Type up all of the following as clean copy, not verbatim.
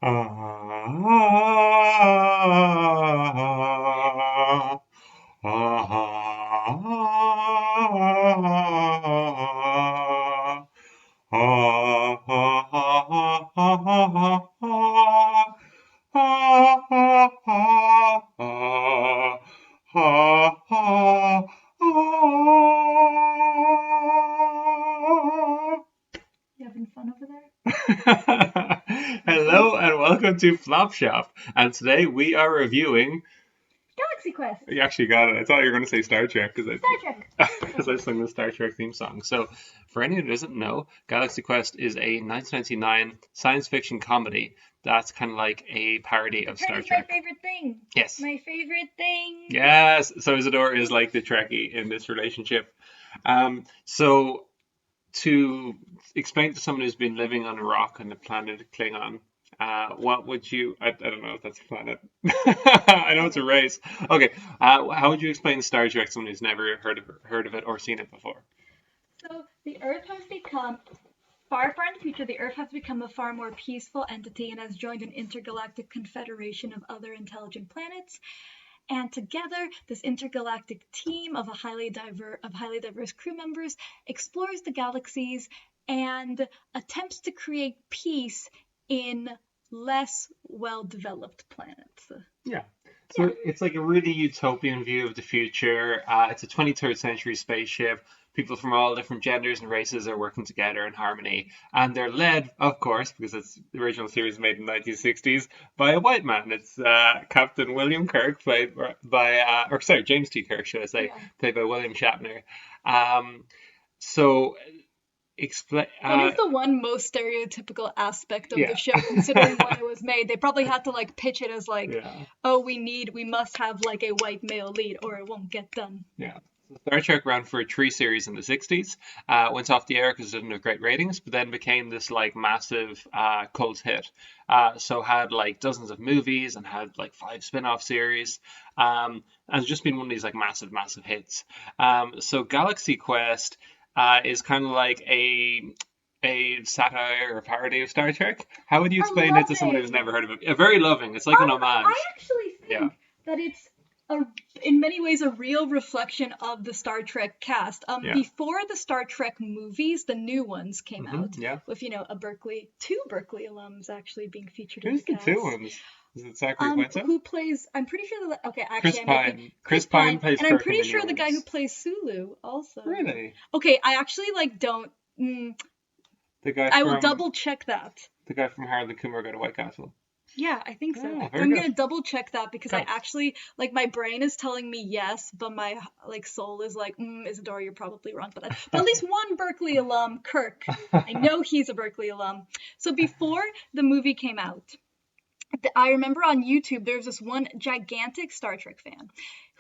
Ah, ah, You having fun over there? Hello and welcome to Flop Shop. And today we are reviewing. Galaxy Quest. You actually got it. I thought you were going to say Star Trek Star Trek. because I sung the Star Trek theme song. So, for anyone who doesn't know, Galaxy Quest is a 1999 science fiction comedy that's kind of like a parody of Star Party's Trek. my favorite thing. Yes. My favorite thing. Yes. So Isadora is like the Trekkie in this relationship. So to explain to someone who's been living on a rock on the planet Klingon, what would you? I don't know if that's a planet. I know it's a race. Okay, how would you explain Star Trek to someone who's never heard of it or seen it before? So the Earth has become far, far in the future. The Earth has become a far more peaceful entity and has joined an intergalactic confederation of other intelligent planets. And together, this intergalactic team of highly diverse crew members explores the galaxies and attempts to create peace in less well-developed planets. Yeah. So it's like a really utopian view of the future. It's a 23rd century spaceship. People from all different genders and races are working together in harmony. And they're led, of course, because it's the original series made in the 1960s, by a white man. It's Captain William Kirk, played by, James T. Kirk, should I say, Yeah. played by William Shatner. So explain. That is the one most stereotypical aspect of Yeah. the show, considering when it was made. They probably had to like pitch it as like, Yeah. oh, we must have like a white male lead, or it won't get done. Yeah. So Star Trek ran for 3 series in the 60s, went off the air because it didn't have great ratings, but then became this like massive cult hit. So had like dozens of movies and had like 5 spin-off series, and it's just been one of these like massive, massive hits. So Galaxy Quest is kind of like a satire or parody of Star Trek. How would you explain it to someone who's never heard of it? Very loving. It's like an homage. I actually think Yeah. that it's in many ways a real reflection of the Star Trek cast. Yeah. Before the Star Trek movies, the new ones came Mhm, out yeah. with two Berkeley alums actually being featured Who's in the the two cast. ones? Is it Zachary Quinto? Who plays? I'm pretty sure that. Okay, Chris actually, Pine. Chris Pine plays and I'm Kirk in pretty the sure new the guy who ones. plays Sulu also. Really? Okay, I actually like don't. The guy I from will double check that. the guy from Harold and Kumar Go to White Castle. Yeah, I think so. Oh, But very I'm good. gonna double check that because I Good. actually like my brain is telling me yes, but my like soul is like, Isadora, you're probably wrong. But at least one Berkeley alum, Kirk, I know he's a Berkeley alum. So before the movie came out, I remember on YouTube there was this one gigantic Star Trek fan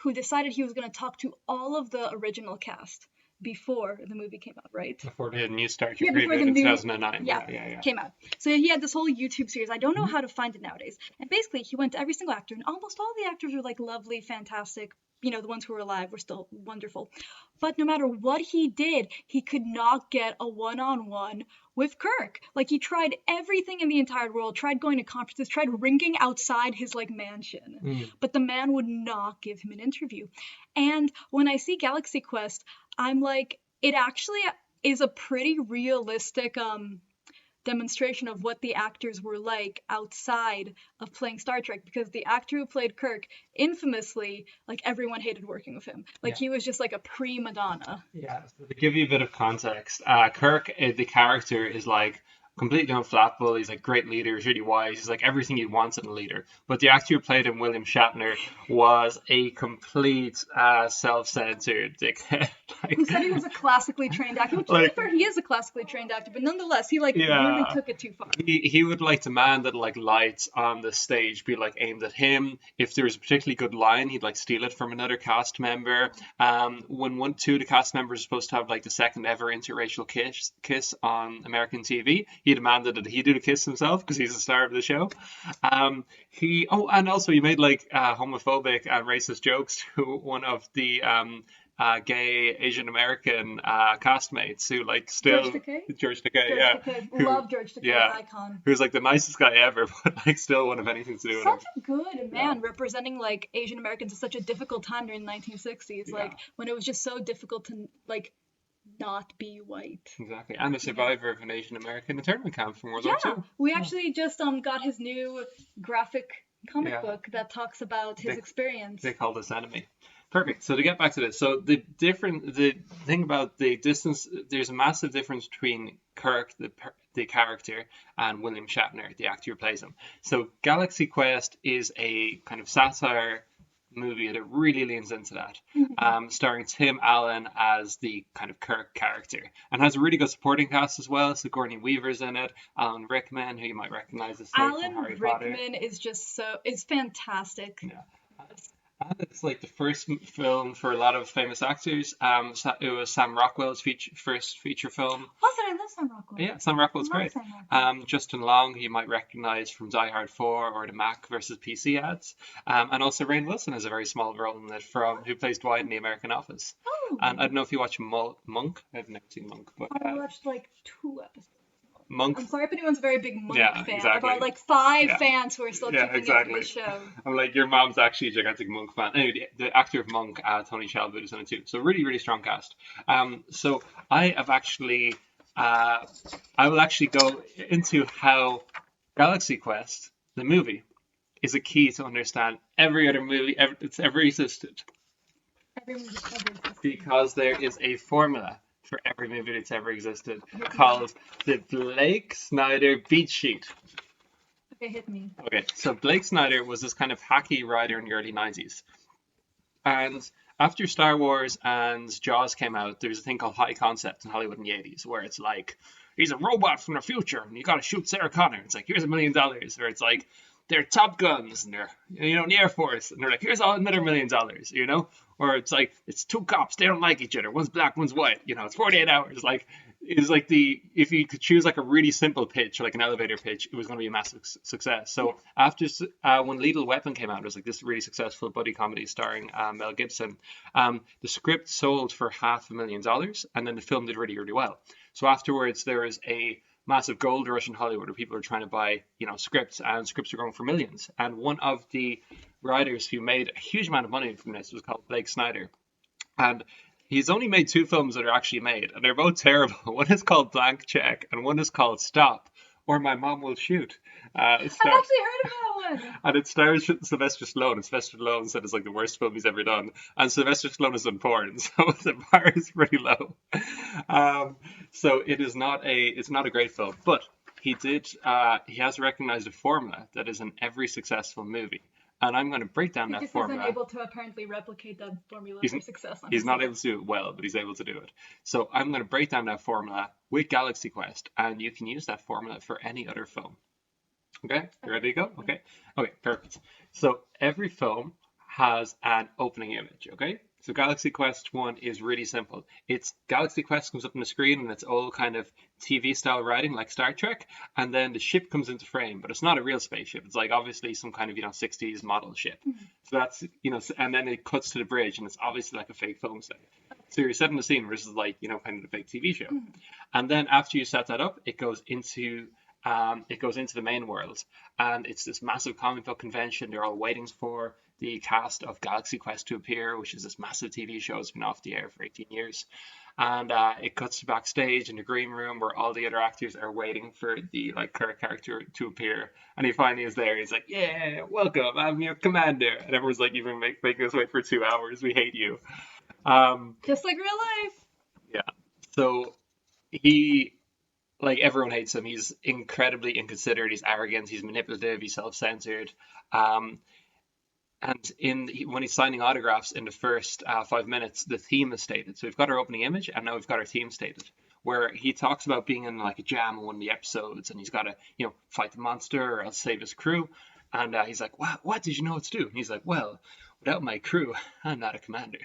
who decided he was gonna talk to all of the original cast before the movie came out, right? Before the new Star Trek Yeah, before reboot the in new 2009. yeah, Yeah. came out. So he had this whole YouTube series. I don't know how to find it nowadays. And basically, he went to every single actor, and almost all the actors were like lovely, fantastic. You know, the ones who were alive were still wonderful. But no matter what he did, he could not get a one-on-one with Kirk. Like he tried everything in the entire world, tried going to conferences, tried ringing outside his like mansion, but the man would not give him an interview. And when I see Galaxy Quest, I'm like, it actually is a pretty realistic demonstration of what the actors were like outside of playing Star Trek, because the actor who played Kirk infamously, like everyone hated working with him. Like he was just like a prima donna. Yeah. So to give you a bit of context, Kirk, the character, is like completely unflappable. He's like great leader. He's really wise. He's like everything you want in a leader. But the actor who played him, William Shatner, was a complete self-centered dickhead. Who said he was a classically trained actor? Which, to be fair, he is a classically trained actor, but nonetheless, he like really took it too far. He would like demand that like lights on the stage be like aimed at him. If there was a particularly good line, he'd like steal it from another cast member. When two of the cast members are supposed to have like the second ever interracial kiss on American TV, he demanded that he do the kiss himself because he's the star of the show. And also he made like homophobic and racist jokes to one of the gay Asian American castmates who like George still Takei. George Takei, George yeah, Takei. who Love George Takei. yeah, Icon. who's like the nicest guy ever, but like still won't have anything to do with him. Such a good man representing like Asian Americans at such a difficult time during the 1960s, like Yeah. when it was just so difficult to like not be white. Exactly, and a survivor of an Asian American internment camp from World War Yeah, II. we actually just got his new graphic comic Yeah. book that talks about his They- experience. They call this enemy. Perfect. So to get back to this, so the thing about the distance, there's a massive difference between Kirk, the character, and William Shatner, the actor who plays him. So Galaxy Quest is a kind of satire movie that really leans into that, starring Tim Allen as the kind of Kirk character, and has a really good supporting cast as well. So Sigourney Weaver's in it, Alan Rickman, who you might recognize as Snape from Alan Harry Potter. Rickman is just it's fantastic. Yeah. And it's like the first film for a lot of famous actors. It was Sam Rockwell's first feature film. Oh, I love Sam Rockwell. Yeah, Sam Rockwell's I love great. Sam Rockwell. Justin Long, who you might recognize from Die Hard 4 or the Mac versus PC ads. And also Rainn Wilson has a very small role in it, who plays Dwight in The American Office. Oh, And I don't know if you watch Monk. I've never seen Monk, but I watched like 2 episodes. Monk. I'm sorry if anyone's a very big Monk Yeah, fan. exactly. I've got like 5 Yeah. fans who are still Yeah, keeping exactly. up with the show. I'm like, your mom's actually a gigantic Monk fan. Anyway, the actor of Monk, Tony Shalhoub, is in it too. So really, really strong cast. So I have actually, I will actually go into how Galaxy Quest, the movie, is a key to understand every other movie that's ever existed. Everyone's just everything. Because there is a formula for every movie that's ever existed called the Blake Snyder beat sheet. Okay, hit me. Okay, so Blake Snyder was this kind of hacky writer in the early 90s. And after Star Wars and Jaws came out, there was a thing called high concept in Hollywood in the 80s, where it's like, he's a robot from the future, and you gotta shoot Sarah Connor. It's like, here's $1 million. Or it's like, they're Top Guns, and they're, in the Air Force, and they're like, here's another $1 million, Or it's like, it's 2 cops, they don't like each other. One's black, one's white. It's 48 hours. Like, it's like if you could choose like a really simple pitch, or like an elevator pitch, it was going to be a massive success. So after when Lethal Weapon came out, it was like this really successful buddy comedy starring Mel Gibson. The script sold for $500,000, and then the film did really, really well. So afterwards, there was a massive gold rush in Hollywood where people are trying to buy, scripts, and scripts are going for millions. And one of the writers who made a huge amount of money from this was called Blake Snyder. And he's only made 2 films that are actually made, and they're both terrible. One is called Blank Check, and one is called Stop, or My Mom Will Shoot. I've actually heard of that one. And it stars Sylvester Stallone, and Sylvester Stallone said it's like the worst film he's ever done. And Sylvester Stallone has done porn, so the bar is pretty low. So it's not a great film, but he has recognized a formula that is in every successful movie. And I'm going to break down that formula. He just isn't able to apparently replicate that formula for success. He's not able to do it well, but he's able to do it. So I'm going to break down that formula with Galaxy Quest, and you can use that formula for any other film. Okay, you ready to go? Okay, perfect. So every film has an opening image, okay? So Galaxy Quest 1 is really simple. It's Galaxy Quest comes up on the screen, and it's all kind of TV style writing like Star Trek, and then the ship comes into frame, but it's not a real spaceship. It's like obviously some kind of 60s model ship. So that's and then it cuts to the bridge, and it's obviously like a fake film set. So you're setting the scene versus like kind of a fake TV show. And then after you set that up, it goes into the main world, and it's this massive comic book convention. They're all waiting for the cast of Galaxy Quest to appear, which is this massive TV show that's been off the air for 18 years. And it cuts to backstage in the green room where all the other actors are waiting for the Kirk character to appear. And he finally is there. He's like, yeah, welcome, I'm your commander. And everyone's like, you've been making us wait for 2 hours. We hate you. Just like real life. Yeah. So everyone hates him. He's incredibly inconsiderate. He's arrogant. He's manipulative. He's self-centered. And when he's signing autographs in the first 5 minutes, the theme is stated. So we've got our opening image, and now we've got our theme stated, where he talks about being in like a jam in one of the episodes, and he's got to fight the monster or else save his crew. And he's like, what did you know what to do? And he's like, well, without my crew, I'm not a commander.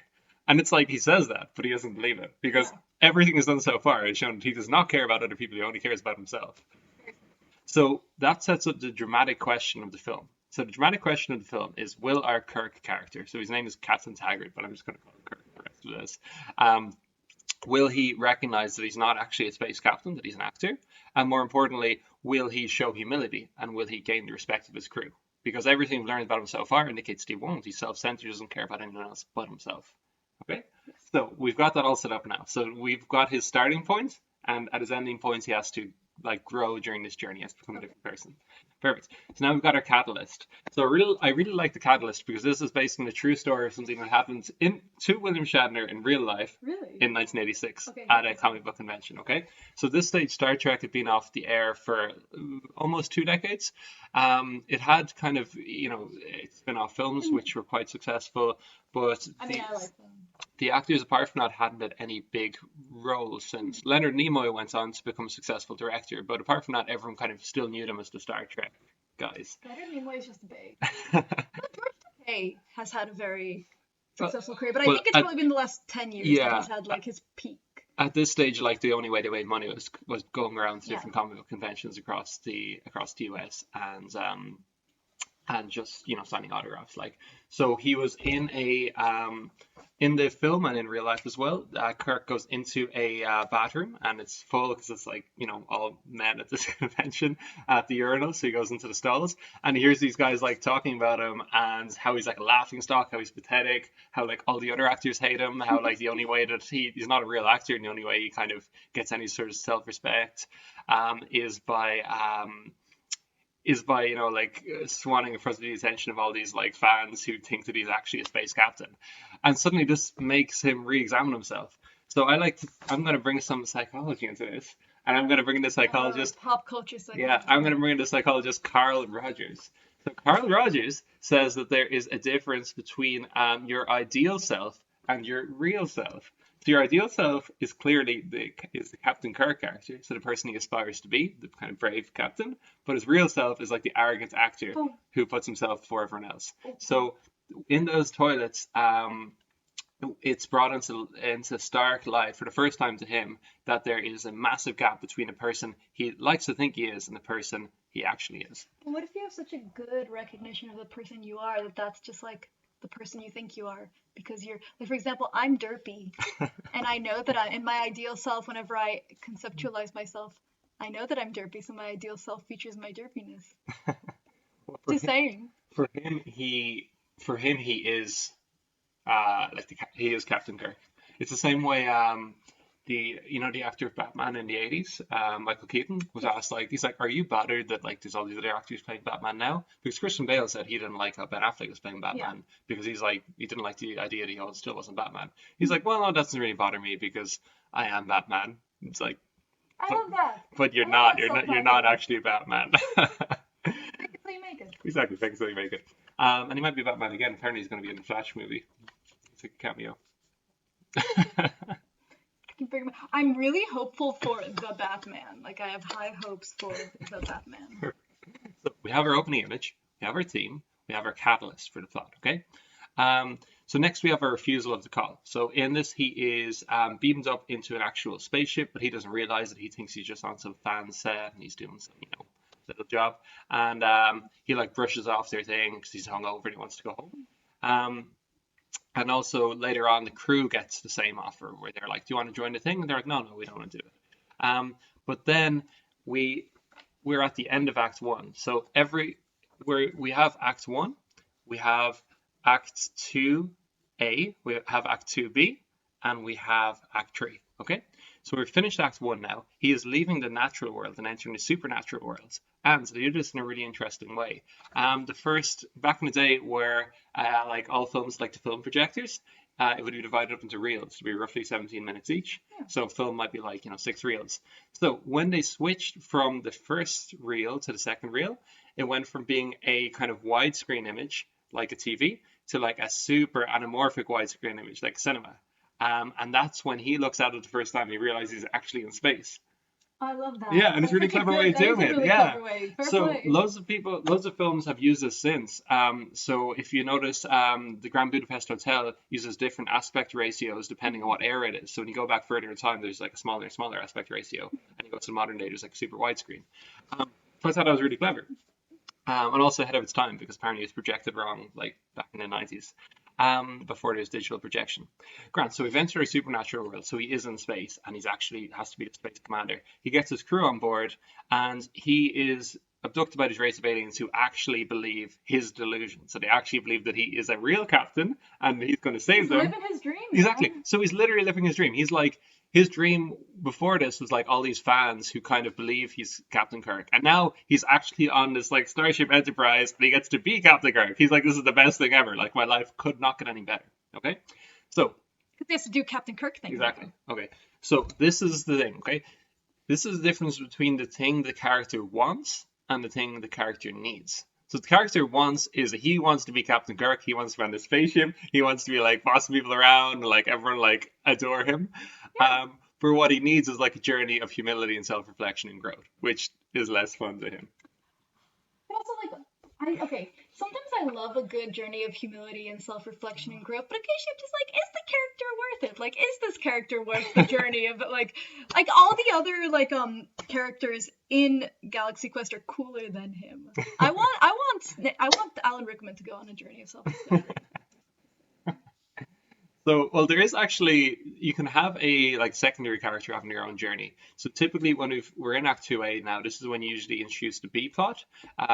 And it's like he says that, but he doesn't believe it, because everything he's done so far has shown that he does not care about other people. He only cares about himself. So that sets up the dramatic question of the film. So the dramatic question of the film is, will our Kirk character, so his name is Captain Taggart, but I'm just going to call him Kirk for the rest of this. Um, will he recognize that he's not actually a space captain, that he's an actor? And more importantly, will he show humility and will he gain the respect of his crew? Because everything we've learned about him so far indicates that he won't. He's self-centered, doesn't care about anyone else but himself. Okay? So we've got that all set up now. So we've got his starting point, and at his ending point, he has to like grow during this journey. He has to become a different person. Perfect. So now we've got our catalyst. So I really like the catalyst because this is based on a true story of something that happened to William Shatner in real life Really? in 1986 Okay, at a comic book convention. Okay, so this stage Star Trek had been off the air for almost 2 decades. It had kind of spin-off films which were quite successful, but I mean, I like them. the actors apart from that hadn't had any big roles since. Leonard Nimoy went on to become a successful director, but apart from that, everyone kind of still knew them as the Star Trek guys. Leonard Nimoy is just a babe. George Takei has had a very successful career, but I well, think it's probably been the last 10 years that he's had like his peak. At this stage, like the only way they made money was going around to Yeah. different comic book conventions across the US and just signing autographs. Like, so he was in the film and in real life as well. Kirk goes into a bathroom and it's full because it's like all men at this convention at the urinal. So he goes into the stalls and he hears these guys like talking about him and how he's like a laughing stock, how he's pathetic, how like all the other actors hate him, how like the only way that he's not a real actor and the only way he kind of gets any sort of self-respect is by swanning in front of the attention of all these like fans who think that he's actually a space captain, and suddenly this makes him re-examine himself. So I'm going to bring some psychology into this, and I'm going to bring in the psychologist. Pop culture psychologist. Yeah, I'm going to bring in the psychologist Carl Rogers. So Carl Rogers says that there is a difference between your ideal self and your real self. So your ideal self is clearly the Captain Kirk character, so the person he aspires to be, the kind of brave captain. But his real self is like the arrogant actor who puts himself before everyone else. So in those toilets, it's brought into stark light for the first time to him that there is a massive gap between a person he likes to think he is and the person he actually is. Well, what if you have such a good recognition of the person you are that that's just like the person you think you are? Because you're, like, for example, I'm derpy, and I know that in my ideal self, whenever I conceptualize myself, I know that I'm derpy, so my ideal self features my derpiness. Just saying. For him, he is he is Captain Kirk. It's the same way the actor of Batman in the 80s, Michael Keaton, was asked he's like, are you bothered that like there's all these other actors playing Batman now? Because Christian Bale said he didn't like how Ben Affleck was playing Batman because he didn't like the idea that he still wasn't Batman. He's like, well, no, that doesn't really bother me because I am Batman. It's like, I love that. but you're not actually Batman. Fake it till you make it. Exactly, fake it till you make it. And he might be Batman again. Apparently, he's going to be in the Flash movie. It's a cameo. I'm really hopeful for the Batman. Like, I have high hopes for the Batman. So we have our opening image, we have our theme, we have our catalyst for the plot, okay? So next we have our refusal of the call. So in this, he is beamed up into an actual spaceship, but he doesn't realize that. He thinks he's just on some fan set and he's doing some, little job. And he like brushes off their thing because he's hungover and he wants to go home. And also later on, the crew gets the same offer where they're like, do you want to join the thing? And they're like, no, we don't want to do it. But then we're at the end of Act 1. So we have Act 1, we have Act 2A, we have Act 2B, and we have Act 3. Okay? So we've finished Act 1 now. He is leaving the natural world and entering the supernatural world. And they do this in a really interesting way. Back in the day where like all films like to film projectors, it would be divided up into reels to be roughly 17 minutes each. Yeah. So a film might be like, 6 reels. So when they switched from the first reel to the second reel, it went from being a kind of widescreen image, like a TV, to like a super anamorphic widescreen image, like cinema. And that's when he looks at it the first time, he realizes he's actually in space. I love that. Yeah, and it's a really clever way of doing it. Really Yeah. So loads of films have used this since. So if you notice, the Grand Budapest Hotel uses different aspect ratios depending on what era it is. So when you go back further in time, there's like a smaller and smaller aspect ratio, and you go to the modern day, there's like a super widescreen. So I thought that was really clever. And also ahead of its time because apparently it's projected wrong, like back in the 90s. before there's digital projection. Grant, so we've entered a supernatural world, so he is in space, and he's actually has to be the space commander. He gets his crew on board, and he is abducted by this race of aliens who actually believe his delusion. So they actually believe that he is a real captain, and he's going to save He's them. living his dream. Exactly. You know? So he's literally living his dream. He's like, his dream before this was like all these fans who kind of believe he's Captain Kirk. And now he's actually on this like Starship Enterprise and he gets to be Captain Kirk. He's like, this is the best thing ever. Like, my life could not get any better. Okay? So, Because he has to do Captain Kirk things. exactly. Okay. So this is the thing, okay? This is the difference between the thing the character wants and the thing the character needs. So the character wants is he wants to be Captain Kirk. He wants to run the spaceship. He wants to be like bossing people around, like everyone like adore him. Yeah. But what he needs is like a journey of humility and self-reflection and growth, which is less fun to him. But also, okay, sometimes I love a good journey of humility and self-reflection and growth, but occasionally I'm just like, is the character worth it? Like, is this character worth the journey of it? Like all the other characters in Galaxy Quest are cooler than him. I want Alan Rickman to go on a journey of self-reflection. So, well, there is actually, you can have a like secondary character having their own journey. So typically when we're in Act 2A now, this is when you usually introduce the B plot,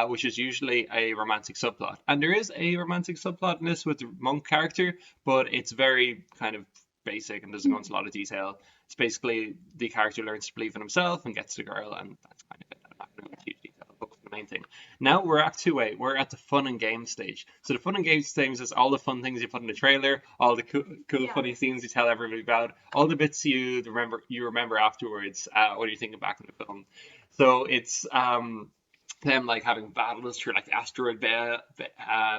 which is usually a romantic subplot. And there is a romantic subplot in this with the monk character, but it's very kind of basic and doesn't go into a lot of detail. It's basically the character learns to believe in himself and gets the girl, and that's kind of it. I'm not going to go into huge detail. Focus on the main thing. Now we're Act 2A. We're at the fun and games stage. So the fun and games stage is all the fun things you put in the trailer, all the cool Yeah. funny scenes you tell everybody about, all the bits you remember afterwards when you're thinking back on the film. So it's them like having battles through like the asteroid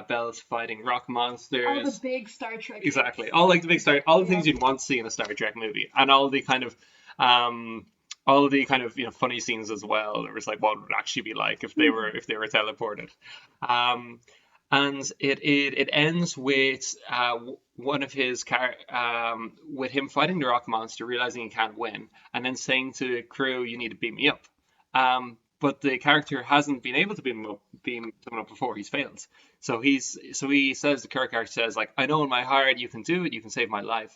belts, fighting rock monsters. All the big Star Trek. Exactly. All like the big Star, all the things Yeah. you'd want to see in a Star Trek movie, and all the kind of funny scenes as well. There was like what would it actually be like if they were teleported. And it ends with one of his with him fighting the rock monster, realizing he can't win, and then saying to the crew, "You need to beam me up." But the character hasn't been able to beam someone up before. He's failed. So he says, the Kirk character says, like, "I know in my heart you can do it. You can save my life."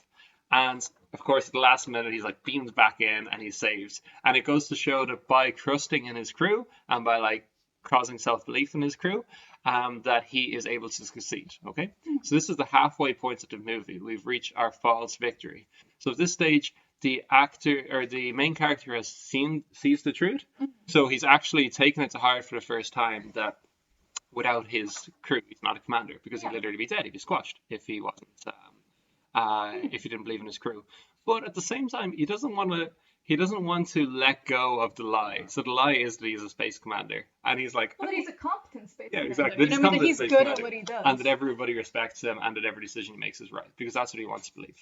And of course, at the last minute, he's like beamed back in and he's saved. And it goes to show that by trusting in his crew and by like causing self-belief in his crew, that he is able to succeed. Okay, so this is the halfway point of the movie. We've reached our false victory. So at this stage, the actor or the main character sees the truth. So he's actually taken it to heart for the first time that without his crew, he's not a commander, because he'd literally be dead. He'd be squashed if he wasn't. If he didn't believe in his crew. But at the same time, he doesn't want to let go of the lie. So the lie is that he's a space commander, and he's like, Well, that he's a competent space yeah, commander. exactly. You know, that he's good at what he does. And that everybody respects him, and that every decision he makes is right, because that's what he wants to believe.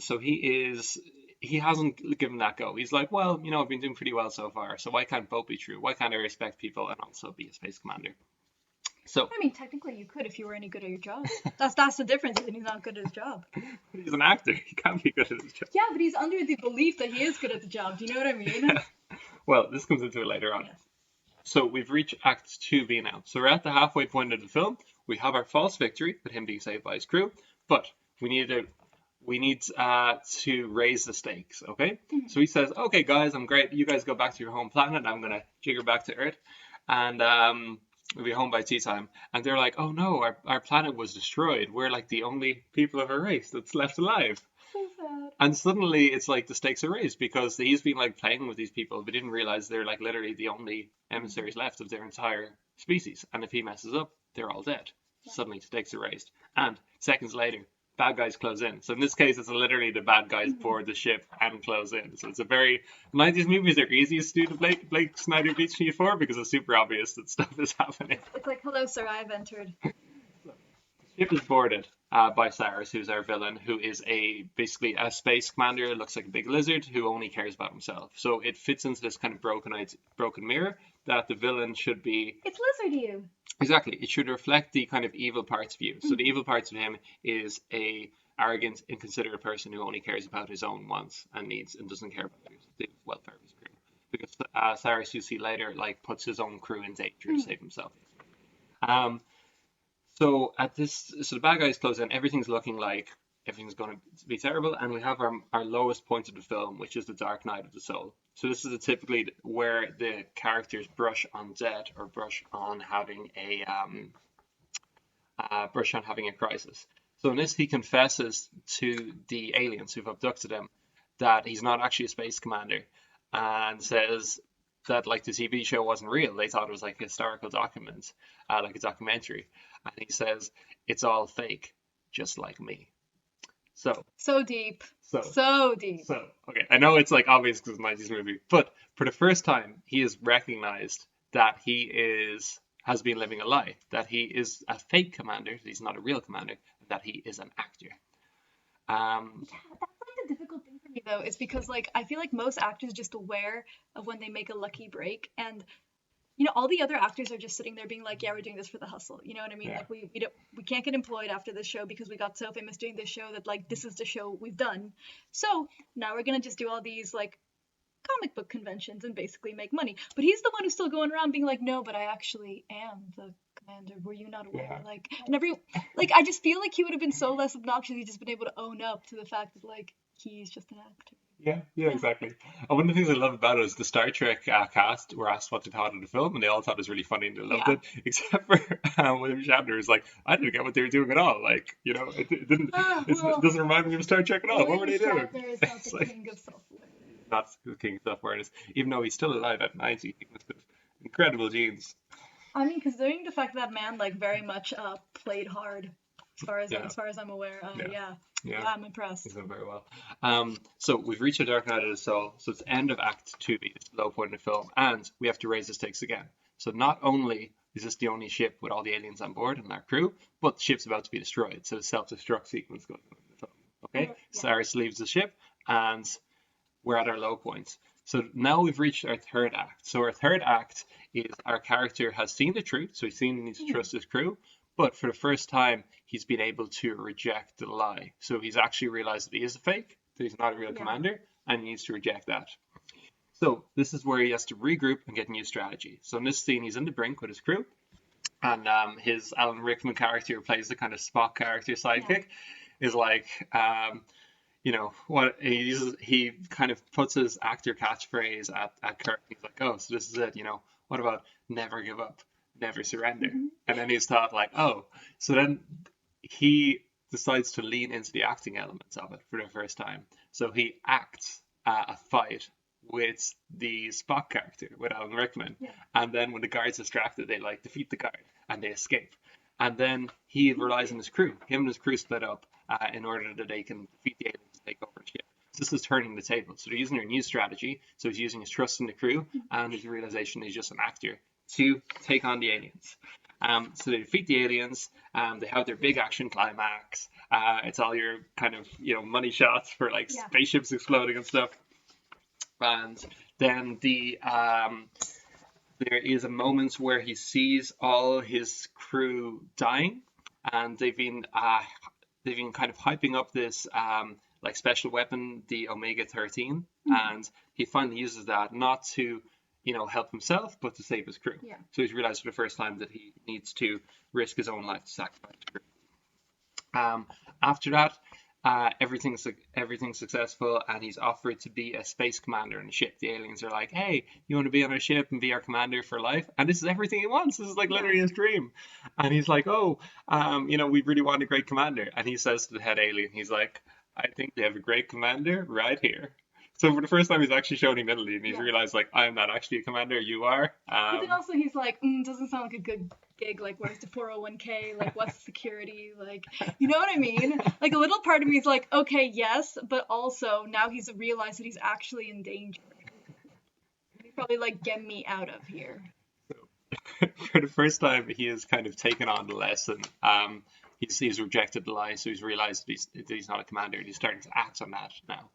So he hasn't given that go. He's like, well, I've been doing pretty well so far, so why can't both be true? Why can't I respect people and also be a space commander? So I mean, technically, you could if you were any good at your job. That's the difference. Is that he's not good at his job. he's an actor. He can't be good at his job. Yeah, but he's under the belief that he is good at the job. Do you know what I mean? Well, this comes into it later on. Yes. So we've reached Act 2B now. So we're at the halfway point of the film. We have our false victory with him being saved by his crew, but we need to raise the stakes, okay? So he says, okay, guys, I'm great. You guys go back to your home planet. I'm going to jigger back to Earth, and we'll be home by tea time. And they're like, oh no, our planet was destroyed. We're like the only people of our race that's left alive. So sad. And suddenly it's like the stakes are raised because he's been like playing with these people, but didn't realize they're like literally the only emissaries left of their entire species. And if he messes up, they're all dead. Suddenly stakes are raised. And seconds later, bad guys close in. So in this case, it's literally the bad guys board the ship and close in. So it's a very 90s movies are easiest to do the Blake Snyder Beach for because it's super obvious that stuff is happening. It's like, hello, sir, I've entered. Ship is boarded by Cyrus, who's our villain, who is basically a space commander, looks like a big lizard, who only cares about himself. So it fits into this kind of broken mirror that the villain should be. It's lizard you. Exactly. It should reflect the kind of evil parts of you. So the evil parts of him is a arrogant, inconsiderate person who only cares about his own wants and needs and doesn't care about the welfare of his crew. Because Cyrus, you see later, like puts his own crew in danger to save himself. So so the bad guys close in. Everything's looking like everything's going to be terrible, and we have our lowest point of the film, which is the dark night of the soul. So this is typically where the characters brush on death or brush on having a crisis. So in this, he confesses to the aliens who've abducted him that he's not actually a space commander, and says that like the TV show wasn't real. They thought it was like a historical document, like a documentary. And he says it's all fake, just like me. So So deep. so So deep. so okay. I know it's like obvious because it's a 90s movie, but for the first time, he has recognized that has been living a lie, that he is a fake commander, that he's not a real commander, that he is an actor. Um, That's like the difficult thing for me though, is because like I feel like most actors are just aware of when they make a lucky break, and all the other actors are just sitting there being like, yeah, we're doing this for the hustle. You know what I mean? yeah, Like we can't get employed after this show because we got so famous doing this show that like this is the show we've done. So now we're gonna just do all these like comic book conventions and basically make money. But he's the one who's still going around being like, no, but I actually am the commander. Were you not aware? yeah, Like, and I just feel like he would have been so less obnoxious if he'd just been able to own up to the fact that like he's just an actor. yeah, Yeah. exactly. And one of the things I love about it is the Star Trek cast were asked what they thought of the film, and they all thought it was really funny and they loved Yeah. it, except for William Shatner was like, I didn't get what they were doing at all. Like, it didn't, it Well, doesn't remind me of Star Trek at all. What were William they doing? Shatner is not It's the like king of self-awareness. not the king of self-awareness, even though he's still alive at 90. He must have incredible genes. I mean, considering the fact that man like very much played hard, Yeah, as far as I'm aware. yeah, Yeah, yeah. I'm impressed. He's done very well. So we've reached the Dark Night of the Soul. So it's the end of Act Two, it's the low point of the film, and we have to raise the stakes again. So not only is this the only ship with all the aliens on board and our crew, but the ship's about to be destroyed. So the self-destruct sequence goes on in the film. Okay, Yeah. Cyrus leaves the ship, and we're at our low point. So now we've reached our third act. So our third act is our character has seen the truth, so he's seen he needs to trust his crew, but for the first time he's been able to reject the lie. So he's actually realized that he is a fake, that he's not a real Yeah. commander, and he needs to reject that. So this is where he has to regroup and get a new strategy. So in this scene, he's in the brink with his crew, and his Alan Rickman character, who plays the kind of Spock character sidekick, is like, what he kind of puts his actor catchphrase at Kirk. He's like, oh, so this is it, what about never give up, never surrender? Mhm. And then he's thought like, oh, so then he decides to lean into the acting elements of it for the first time. So he acts a fight with the Spock character, with Alan Rickman. Yeah. And then when the guard's distracted, they like defeat the guard and they escape. And then he relies on his crew. Him and his crew split up in order that they can defeat the aliens and take over the ship. So this is turning the table. So they're using their new strategy. So he's using his trust in the crew and his realization he's just an actor to take on the aliens. So they defeat the aliens. They have their big action climax. It's all your kind of money shots for like Yeah. spaceships exploding and stuff. And then there is a moment where he sees all his crew dying, and they've been kind of hyping up this like special weapon, the Omega 13, and he finally uses that not to help himself, but to save his crew. Yeah. So he's realized for the first time that he needs to risk his own life to sacrifice the crew. After that, everything's successful, and he's offered to be a space commander on a ship. The aliens are like, "Hey, you want to be on our ship and be our commander for life?" And this is everything he wants. This is like literally his dream. And he's like, "Oh, we really want a great commander." And he says to the head alien, he's like, "I think they have a great commander right here." So for the first time, he's actually shown humility, and he's Yeah. realized like, "I'm not actually a commander. You are." But then also he's like, doesn't sound like a good gig. Like, where's the 401k? Like, what's security? Like, you know what I mean? Like, a little part of me is like, okay, yes, but also now he's realized that he's actually in danger. He's probably like, get me out of here. For the first time, he has kind of taken on the lesson. He's rejected the lie, so he's realized that he's not a commander, and he's starting to act on that now.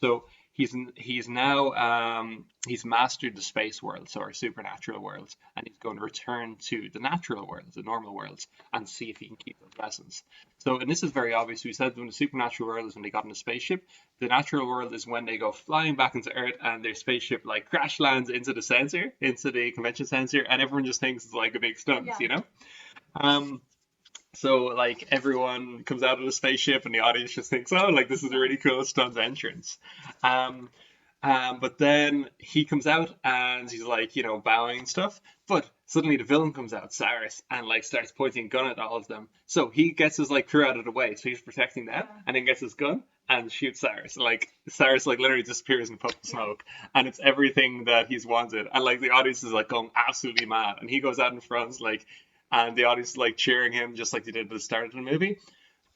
So he's now he's mastered the space world, so our supernatural world, and he's going to return to the natural world, the normal world, and see if he can keep those lessons. So, and this is very obvious. We said when the supernatural world is when they got in a spaceship. The natural world is when they go flying back into Earth, and their spaceship like crash lands into the convention center, and everyone just thinks it's like a big stunt, Yeah. So like everyone comes out of the spaceship and the audience just thinks, oh, like this is a really cool stunt entrance. Um, but then he comes out and he's like, bowing and stuff. But suddenly the villain comes out, Cyrus, and like starts pointing a gun at all of them. So he gets his like crew out of the way, so he's protecting them, Yeah. and then gets his gun and shoots Cyrus. Like Cyrus like literally disappears in a puff of smoke, and it's everything that he's wanted. And like the audience is like going absolutely mad, and he goes out in front like, and the audience is like cheering him just like they did at the start of the movie.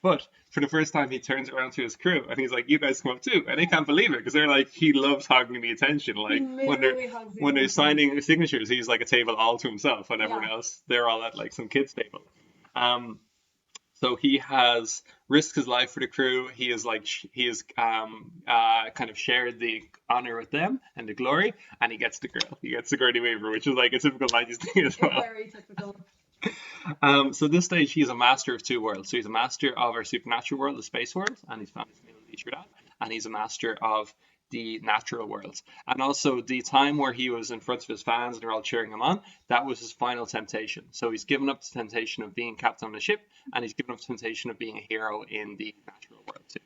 But for the first time, he turns around to his crew and he's like, "You guys come up too," and they can't believe it because they're like, he loves hogging the attention. He Like literally hugs the when they're attention. signing signatures, he's like a table all to himself, and everyone Yeah. else they're all at like some kids table. Um, so he has risked his life for the crew. He is like he is kind of shared the honor with them and the glory, and he gets the girl. He gets Sigourney Weaver, which is like a typical 90s thing as well. Very typical. So this stage, he's a master of two worlds. So he's a master of our supernatural world, the space world, and he's found his ability through that. And he's a master of the natural world. And also the time where he was in front of his fans and they're all cheering him on, that was his final temptation. So he's given up the temptation of being captain on a ship, and he's given up the temptation of being a hero in the natural world too.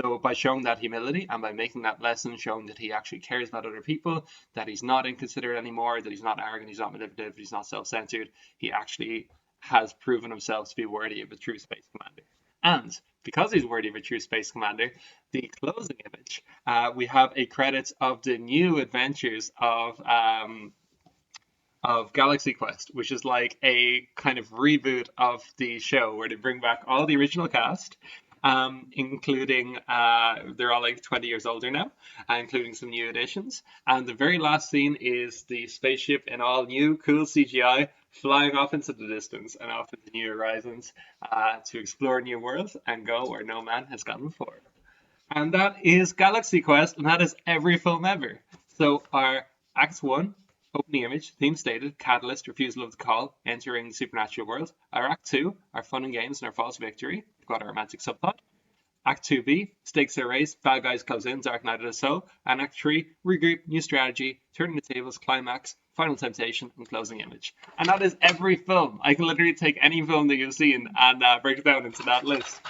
So by showing that humility and by making that lesson, showing that he actually cares about other people, that he's not inconsiderate anymore, that he's not arrogant, he's not manipulative, he's not self-centered, he actually has proven himself to be worthy of a true space commander. And because he's worthy of a true space commander, the closing image, we have a credit of the new adventures of Galaxy Quest, which is like a kind of reboot of the show where they bring back all the original cast, including they're all like 20 years older now, including some new additions. And the very last scene is the spaceship in all new cool CGI flying off into the distance and off into new horizons to explore new worlds and go where no man has gone before. And that is Galaxy Quest, and that is every film ever. So our Act 1, opening image, theme stated, catalyst, refusal of the call, entering the supernatural world. Our Act 2, our fun and games and our false victory. We've got our romantic subplot. Act 2B, stakes are raised, bad guys close in, Dark Knight of the Soul. And Act 3, regroup, new strategy, turning the tables, climax, final temptation, and closing image. And that is every film. I can literally take any film that you've seen and break it down into that list.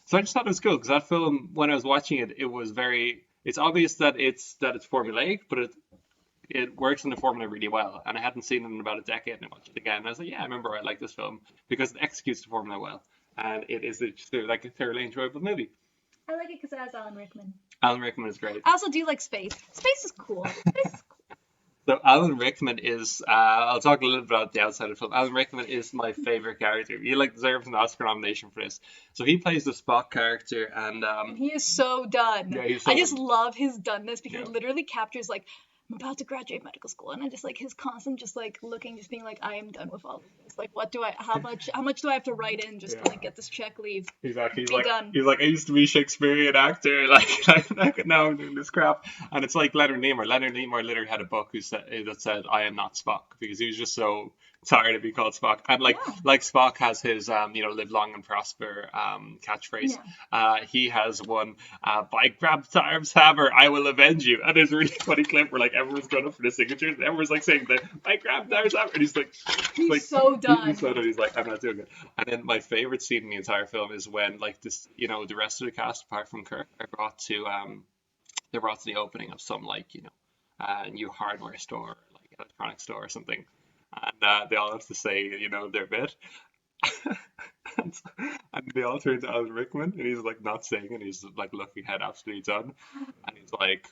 So I just thought it was cool because that film, when I was watching it, it was very. It's obvious that it's formulaic, but it works in the formula really well. And I hadn't seen it in about a decade, and I watched it again. And I was like, yeah, I remember I like this film because it executes the formula well, and it is just like a thoroughly enjoyable movie. I like it because it has Alan Rickman. Alan Rickman is great. I also do like space. Space is cool. Space is cool. So Alan Rickman is, I'll talk a little bit about the outside of the film. Alan Rickman is my favorite character. He like deserves an Oscar nomination for this. So he plays the Spock character, and He is so done. yeah, he's so I just done. love his doneness because Yeah. it literally captures like I'm about to graduate medical school, and I just like his constant just like looking, just being like, I am done with all of this. Like, how much do I have to write in just Yeah. to like get this check, leave? Exactly. Be done. He's like, I used to be a Shakespearean actor. Like now I'm doing this crap. And it's like Leonard Nimoy. Leonard Nimoy literally had a book that said, I am not Spock, because he was just so tired of being called Spock. And Yeah. like Spock has his live long and prosper catchphrase. He has one, by Grabthar's hammer, I will avenge you. And there's a really funny clip where like everyone's going up for the signatures and everyone's like saying that by Grabthar's hammer, and he's like He's so done. He's so done. He's like, I'm not doing it. And then my favorite scene in the entire film is when like this, the rest of the cast apart from Kirk are brought to the opening of some like new hardware store, like electronic store or something, and they all have to say their bit. and they all turn to Alan Rickman, and he's like not saying it. He's like looking head absolutely done, and he's like,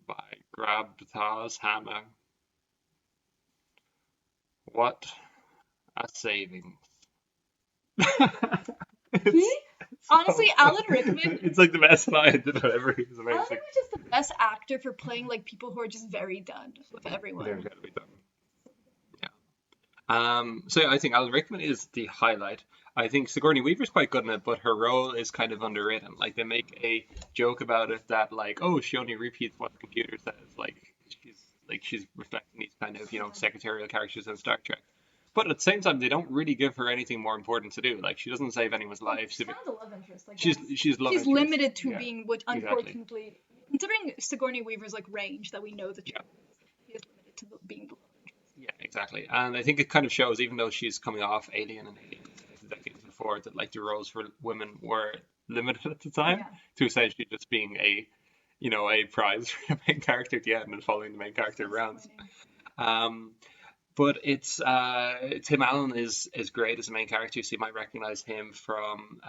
by Grabthar's hammer, what a savings. Honestly, Alan Rickman. It's like the best line ever. He's Alan amazing. Rickman's just the best actor for playing like people who are just very done with everyone. They're incredibly done. Yeah. So yeah, I think Alan Rickman is the highlight. I think Sigourney Weaver's quite good in it, but her role is kind of underwritten. Like they make a joke about it that like, oh, she only repeats what the computer says. She's reflecting these kind of secretarial characters in Star Trek. But at the same time, they don't really give her anything more important to do. Like she doesn't save anyone's life. She's not a love interest. Like She's love she's interest. limited to Yeah. being what, exactly. unfortunately, considering Sigourney Weaver's like range that we know that she is limited to being the love interest. Yeah, exactly. And I think it kind of shows, even though she's coming off Alien and Alien decades before, that like the roles for women were limited at the time Yeah. to essentially just being a prize for the main character at the end and following the main character around. Disappointing. Um, but it's Tim Allen is great as a main character, so you might recognize him from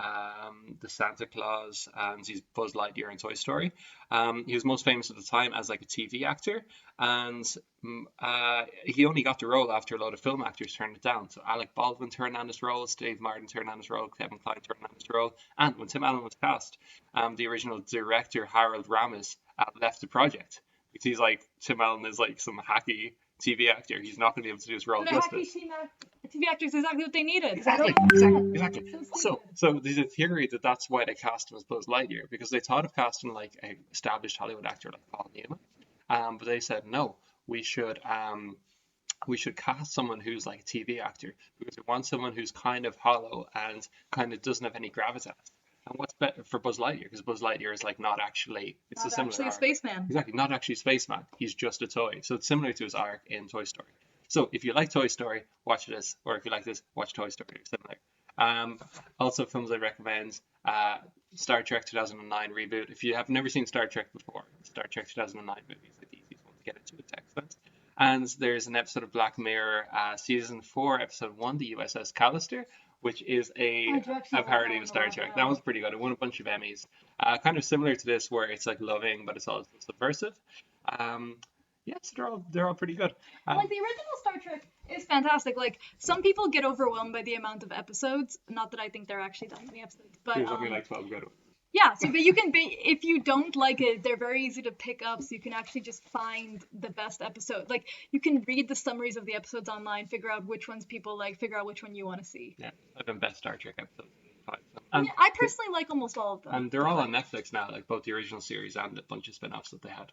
the Santa Claus, and he's Buzz Lightyear in Toy Story. He was most famous at the time as like a TV actor, and he only got the role after a lot of film actors turned it down. So Alec Baldwin turned down his role, Dave Martin turned down his role, Kevin Kline turned down his role, and when Tim Allen was cast, the original director Harold Ramis left the project because he's like Tim Allen is like some hacky TV actor. He's not going to be able to do his role And the hacky justice. TV actors is exactly what they needed. Exactly, I don't understand. exactly. So So there's a theory that that's why they cast him as Buzz Lightyear because they thought of casting like an established Hollywood actor like Paul Newman, but they said no, we should cast someone who's like a TV actor because we want someone who's kind of hollow and kind of doesn't have any gravitas. And what's better for Buzz Lightyear? Because Buzz Lightyear is like not actually, it's not a similar actually a arc. spaceman. Exactly, not actually a spaceman. He's just a toy. So it's similar to his arc in Toy Story. So if you like Toy Story, watch this. Or if you like this, watch Toy Story. It's similar. Also, films I recommend: Star Trek 2009 reboot. If you have never seen Star Trek before, Star Trek 2009 movie is like the easiest one to get into. It's excellent. And there's an episode of Black Mirror, season 4, episode 1, the USS Callister, which is a parody of Star Trek. That was pretty good. It won a bunch of Emmys. Kind of similar to this, where it's like loving, but it's also subversive. Yes, they're all pretty good. Like the original Star Trek is fantastic. Like some people get overwhelmed by the amount of episodes. Not that I think there are actually that many episodes, but There's only like 12 good ones. yeah. So, but you can be if you don't like it, they're very easy to pick up. So you can actually just find the best episode. Like you can read the summaries of the episodes online, figure out which ones people like, figure out which one you want to see. Yeah, I've been best Star Trek episodes. And I personally like almost all of them. And they're all on Netflix now, like both the original series and a bunch of spin-offs that they had.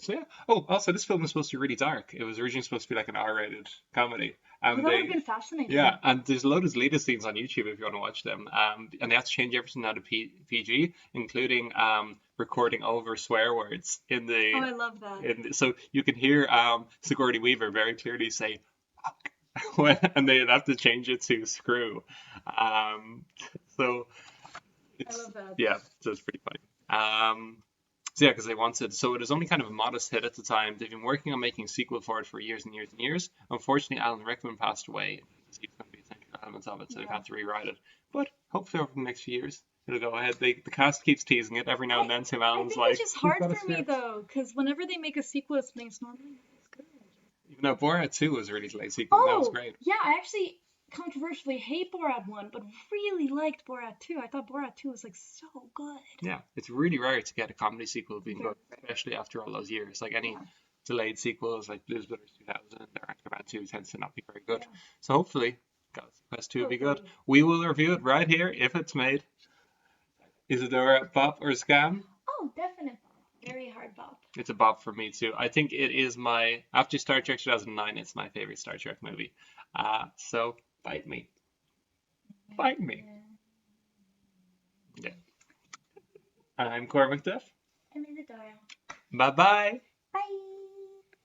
So yeah. Oh, also this film was supposed to be really dark. It was originally supposed to be like an R-rated comedy. That would have been fascinating. Yeah, and there's a load of deleted scenes on YouTube if you want to watch them. And they had to change everything now to PG, including recording over swear words in the. Oh, I love that. So you can hear Sigourney Weaver very clearly say "fuck," and they have to change it to "screw." So I love that. yeah, so it's pretty funny. So yeah, because they wanted, so it was only kind of a modest hit at the time. They've been working on making a sequel for it for years and years and years. Unfortunately, Alan Rickman passed away. He's going to be essential elements of it, so they've had to rewrite it. But hopefully over the next few years, it'll go ahead. The cast keeps teasing it every now and then. Tim Allen's I think like, it's just hard "You've got a for me script." though, because whenever they make a sequel, it's normally not as good. Even though Borat 2 was a really delayed sequel, and that was great. Yeah, I actually controversially hate Borat 1, but really liked Borat 2. I thought Borat 2 was like so good. Yeah, it's really rare to get a comedy sequel being good, especially after all those years. Like any delayed sequels, like Blues Brothers 2000 or Acrobat 2 tends to not be very good. Yeah. So hopefully, Galaxy Quest 2 will be good. We will review it right here if it's made. Isadora, bop or scam? Oh, definitely. Very hard bop. It's a bop for me too. I think it is after Star Trek 2009, it's my favorite Star Trek movie. So bite me. Bite me. Yeah. I'm Cormac Duff. I'm Isadora. Bye bye.